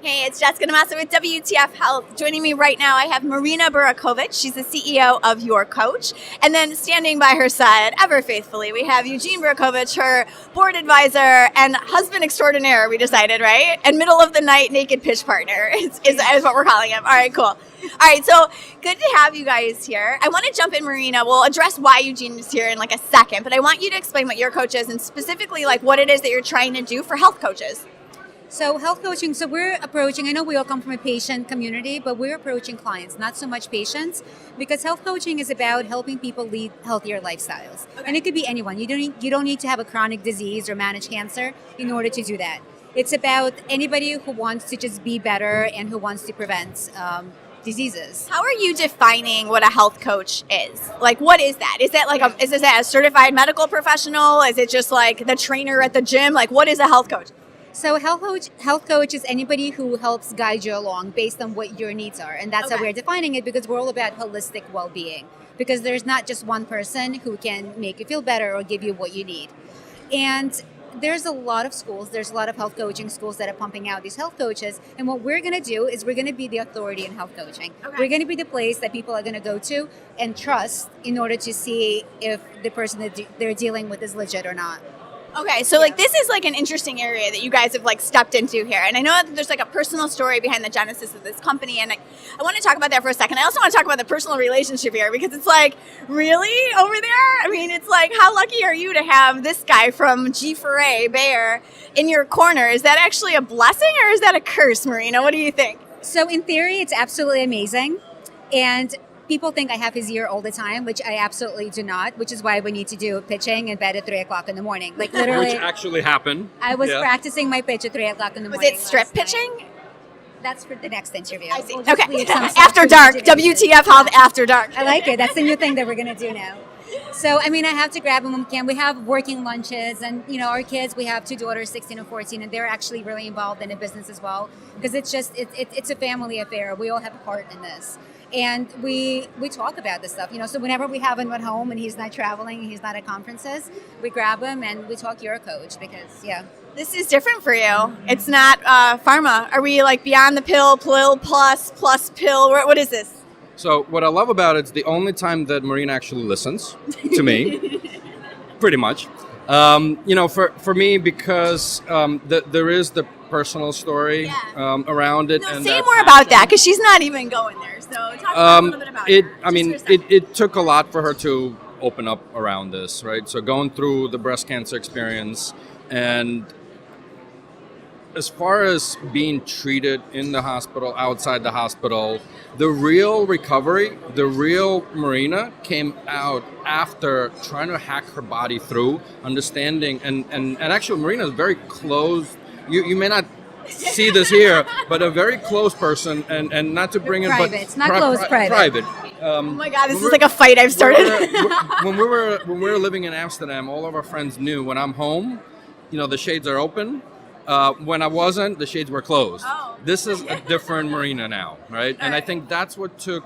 Hey, it's Jessica DaMassa with WTF Health. Joining me right now, I have Marina Borukhovich. She's the CEO of YourCoach. And then standing by her side, ever faithfully, we have Eugene Borukhovich, her board advisor and husband extraordinaire, we decided, right? And middle of the night naked pitch partner is what we're calling him. All right, cool. All right, so good to have you guys here. I want to jump in, Marina. We'll address why Eugene is here in like a second, but I want you to explain what YourCoach is and specifically like what it is that you're trying to do for health coaches. So health coaching, so we're approaching, I know we all come from a patient community, but we're approaching clients, not so much patients, because health coaching is about helping people lead healthier lifestyles. Okay. And it could be anyone. You don't need to have a chronic disease or manage cancer in order to do that. It's about anybody who wants to just be better and who wants to prevent diseases. How are you defining what a health coach is? Like, what is that? Is that is this a certified medical professional? Is it just like the trainer at the gym? Like, what is a health coach? So health coach is anybody who helps guide you along based on what your needs are. And that's how we're defining it, because we're all about holistic well-being. Because there's not just one person who can make you feel better or give you what you need. And there's a lot of schools, there's a lot of health coaching schools that are pumping out these health coaches. And what we're going to do is we're going to be the authority in health coaching. Okay. We're going to be the place that people are going to go to and trust in order to see if the person that they're dealing with is legit or not. Okay, so like this is like an interesting area that you guys have like stepped into here. And I know that there's like a personal story behind the genesis of this company. And I want to talk about that for a second. I also want to talk about the personal relationship here, because it's like, really over there? I mean, it's like, how lucky are you to have this guy from G4A, Bayer, in your corner? Is that actually a blessing or is that a curse, Marina? What do you think? So in theory, it's absolutely amazing. And people think I have his ear all the time, which I absolutely do not, which is why we need to do pitching in bed at 3 o'clock in the morning. Like literally. Which actually happened. I was practicing my pitch at 3 o'clock in the Was morning. it strip pitching? That's for the next interview. I see. Okay. After dark. WTF Health After Dark. I like it. That's the new thing that we're going to do now. So, I mean, I have to grab them when we can. We have working lunches, and, you know, our kids, we have 2 daughters, 16 and 14, and they're actually really involved in the business as well, because it's just, it's a family affair. We all have a part in this. And we talk about this stuff, you know, so whenever we have him at home and he's not traveling, he's not at conferences, we grab him and we talk YourCoach, because, This is different for you. It's not pharma. Are we like beyond the pill plus pill? What is this? So what I love about it's the only time that Marina actually listens to me, pretty much. You know, for me, because there is the personal story around it. No, and say more about that, because she's not even going there. So talk a little bit about it. her. I mean, it took a lot for her to open up around this, right? So going through the breast cancer experience, and as far as being treated in the hospital, outside the hospital, the real recovery, the real Marina came out after trying to hack her body through, understanding, and actually Marina is very close. You may not see this here, but a very close person, and not to bring in, private. but It's not close, private. Private. Oh my God, this is like a fight I've started. When we were living in Amsterdam, all of our friends knew when I'm home, you know, the shades are open. When I wasn't, the shades were closed. Oh. This is a different Marina now, right? And I think that's what took,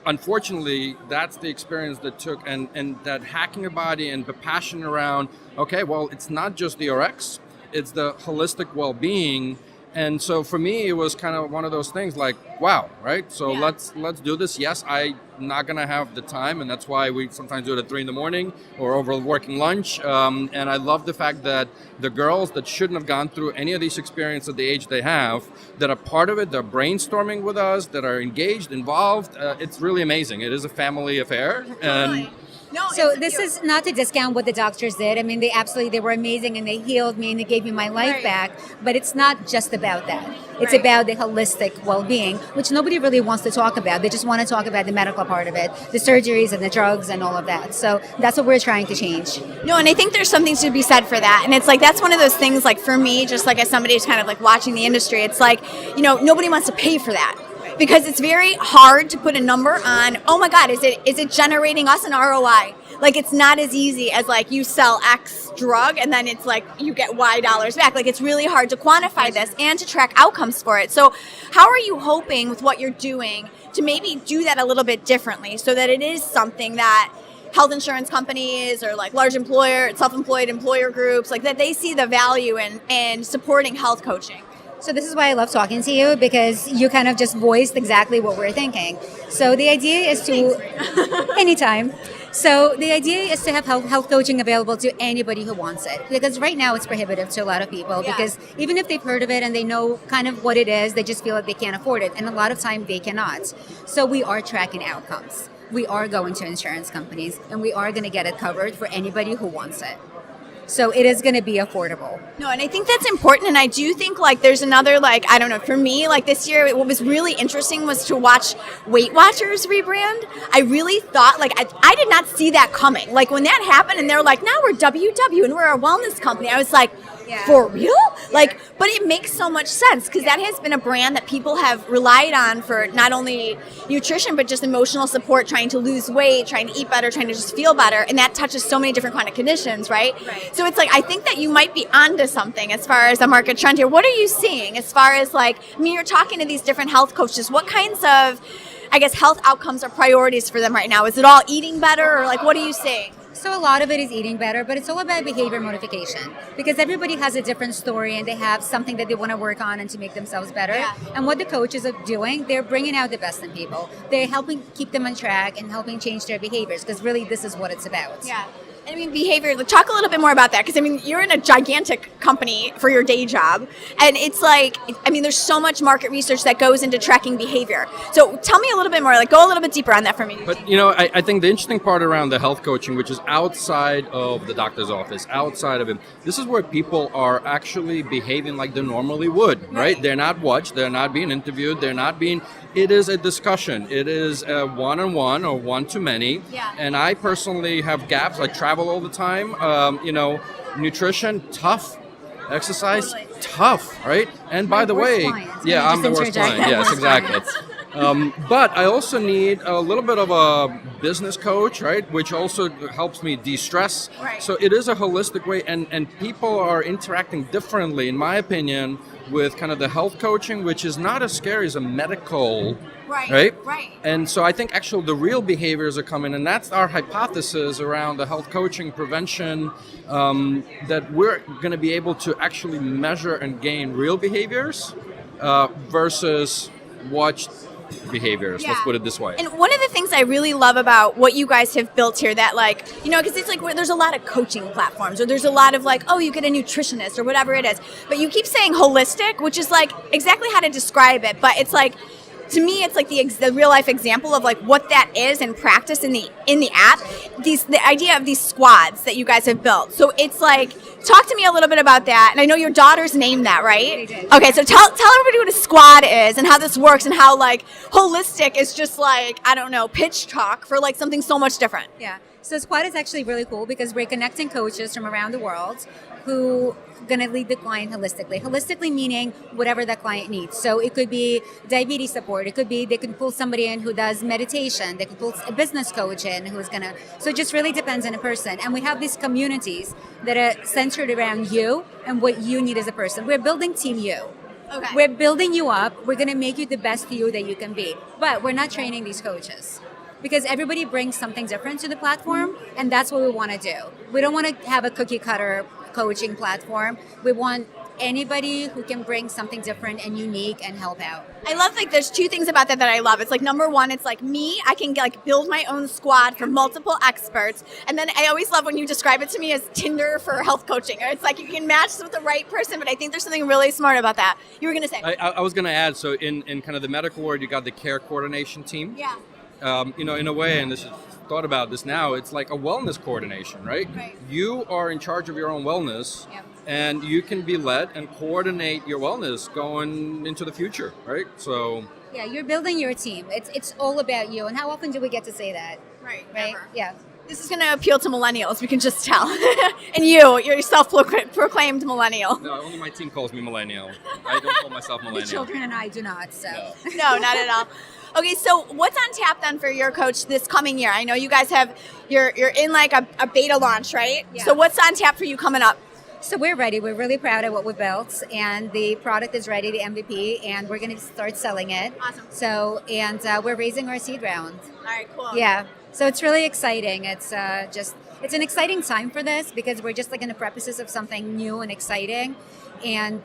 unfortunately, that's the experience that took, and that hacking your body and the passion around, okay, well, it's not just the RX, it's the holistic well-being. And so for me, it was kind of one of those things like, wow, right? So let's do this. Yes, I'm not going to have the time, and that's why we sometimes do it at 3 a.m. or over working lunch. And I love the fact that the girls that shouldn't have gone through any of these experiences at the age they have, that are part of it, they're brainstorming with us, that are engaged, involved. It's really amazing. It is a family affair. Totally. No, so this is not to discount what the doctors did. I mean, they were amazing, and they healed me and they gave me my life back. But it's not just about that. It's about the holistic well-being, which nobody really wants to talk about. They just want to talk about the medical part of it, the surgeries and the drugs and all of that. So that's what we're trying to change. No, and I think there's something to be said for that. And it's like, that's one of those things, like for me, just like as somebody who's kind of like watching the industry, it's like, you know, nobody wants to pay for that. Because it's very hard to put a number on, oh my God, is it generating us an ROI? Like, it's not as easy as like you sell X drug and then it's like you get Y dollars back. Like, it's really hard to quantify this and to track outcomes for it. So how are you hoping with what you're doing to maybe do that a little bit differently so that it is something that health insurance companies or like large self-employed employer groups, like that they see the value in supporting health coaching? So this is why I love talking to you, because you kind of just voiced exactly what we're thinking. So the idea is to, anytime. So the idea is to have health coaching available to anybody who wants it. Because right now it's prohibitive to a lot of people, because even if they've heard of it and they know kind of what it is, they just feel like they can't afford it. And a lot of time they cannot. So we are tracking outcomes. We are going to insurance companies, and we are going to get it covered for anybody who wants it. So it is going to be affordable. No, and I think that's important. And I do think like there's another, like, I don't know, for me, like this year, what was really interesting was to watch Weight Watchers rebrand. I really thought, like, I did not see that coming. Like when that happened and they're like, now we're WW and we're a wellness company. I was like, for real? Like, but it makes so much sense because that has been a brand that people have relied on for not only nutrition, but just emotional support, trying to lose weight, trying to eat better, trying to just feel better. And that touches so many different kind of conditions, right? So it's like, I think that you might be onto something as far as a market trend here. What are you seeing as far as like, I mean, you're talking to these different health coaches. What kinds of, I guess, health outcomes or priorities for them right now? Is it all eating better or like, what are you seeing? So a lot of it is eating better, but it's all about behavior modification because everybody has a different story and they have something that they want to work on and to make themselves better. And what the coaches are doing, they're bringing out the best in people. They're helping keep them on track and helping change their behaviors because really this is what it's about. Yeah. I mean, behavior, talk a little bit more about that because, I mean, you're in a gigantic company for your day job. And it's like, I mean, there's so much market research that goes into tracking behavior. So tell me a little bit more, like go a little bit deeper on that for me. But, you know, I think the interesting part around the health coaching, which is outside of the doctor's office, outside of it, this is where people are actually behaving like they normally would, right? They're not watched, they're not being interviewed, it is a discussion. It is a one-on-one or one-to-many. And I personally have gaps. I travel all the time. Nutrition, tough. Exercise, tough, right? And by the way, I'm the worst client. Yes, exactly. But I also need a little bit of a business coach, right? Which also helps me de-stress. So it is a holistic way, and people are interacting differently, in my opinion, with kind of the health coaching, which is not as scary as a medical, right? And so I think actually the real behaviors are coming, and that's our hypothesis around the health coaching prevention, that we're going to be able to actually measure and gain real behaviors versus watched behaviors. Let's put it this way. And one of the things I really love about what you guys have built here that like, you know, because it's like there's a lot of coaching platforms or there's a lot of like, oh, you get a nutritionist or whatever it is. But you keep saying holistic, which is like exactly how to describe it. But it's like, to me, it's like the real life example of like what that is in practice in the app. The idea of these squads that you guys have built. So it's like, talk to me a little bit about that. And I know your daughters named that, right? They did. Okay, so tell everybody what a squad is and how this works and how like holistic is just like, I don't know, pitch talk for like something so much different. Yeah. So Squad is actually really cool because we're connecting coaches from around the world who are going to lead the client holistically. Holistically meaning whatever that client needs. So it could be diabetes support. It could be they could pull somebody in who does meditation. They could pull a business coach in who's going to... So it just really depends on a person. And we have these communities that are centered around you and what you need as a person. We're building Team You. Okay. We're building you up. We're going to make you the best you that you can be. But we're not training these coaches. Because everybody brings something different to the platform, and that's what we want to do. We don't want to have a cookie cutter coaching platform. We want anybody who can bring something different and unique and help out. I love, like, there's two things about that I love. It's like, number one, it's like me, I can like build my own squad for multiple experts. And then I always love when you describe it to me as Tinder for health coaching. It's like you can match with the right person, but I think there's something really smart about that. You were going to say. I was going to add, so in kind of the medical world, you got the care coordination team. Yeah. In a way, and this is thought about this now, it's like a wellness coordination, right? You are in charge of your own wellness, and you can be led and coordinate your wellness going into the future, right? So yeah, you're building your team. It's all about you. And how often do we get to say that? Right. Never. Yeah. This is going to appeal to millennials, we can just tell. And you're self-proclaimed millennial. No, only my team calls me millennial. I don't call myself millennial. The children and I do not, so. No, not at all. Okay, so what's on tap then for YourCoach this coming year? I know you guys have, you're in like a beta launch, right? Yeah. So what's on tap for you coming up? So we're ready. We're really proud of what we built, and the product is ready, the MVP, and we're going to start selling it. Awesome. So, and we're raising our seed round. All right, cool. Yeah. So it's really exciting. It's it's an exciting time for this because we're just like in the prefaces of something new and exciting, and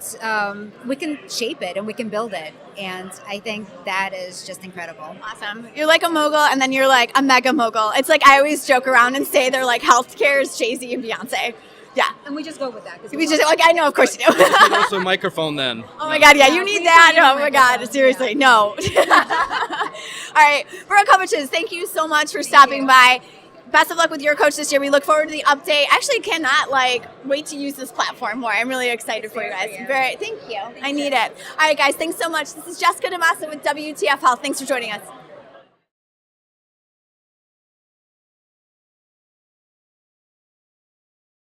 we can shape it and we can build it. And I think that is just incredible. Awesome. You're like a mogul, and then you're like a mega mogul. It's like I always joke around and say they're like healthcare is Jay-Z and Beyonce. Yeah. And we just go with that. We just like I know, of course you do. Also a microphone then. Oh my God, yeah, you need that. need Oh my God, microphones, seriously, no. All right, Borukhoviches, thank you so much for stopping by. Best of luck with YourCoach this year. We look forward to the update. I actually cannot wait to use this platform more. I'm really excited for you guys. Thank you. I need it. All right, guys, thanks so much. This is Jessica DaMassa with WTF Health. Thanks for joining us.